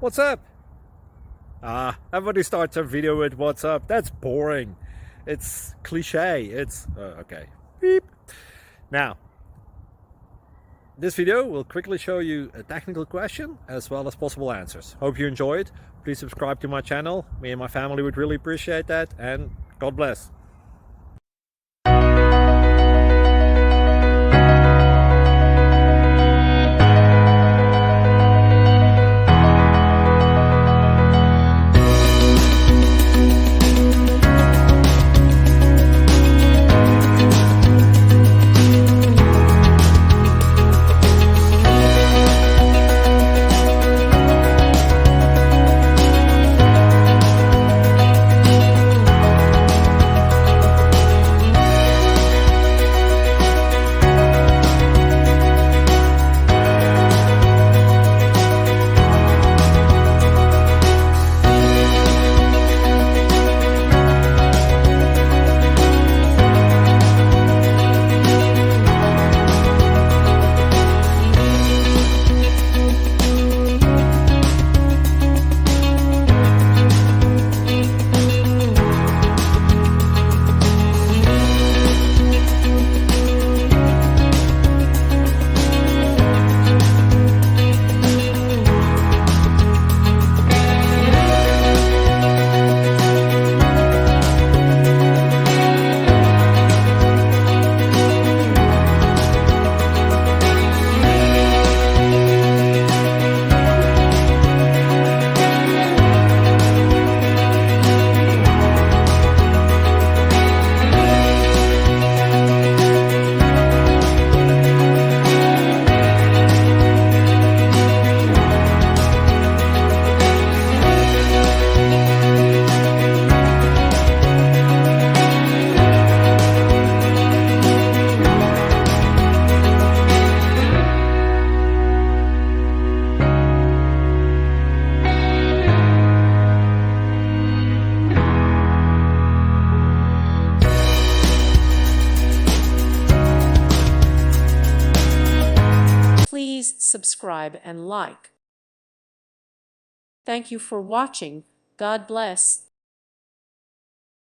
What's up? Everybody starts a video with what's up. That's boring. It's cliche. It's okay. Beep. Now, this video will quickly show you a technical question as well as possible answers. Hope you enjoy it. Please subscribe to my channel. Me and my family would really appreciate that, and God bless. Please subscribe and like. Thank you for watching. God bless.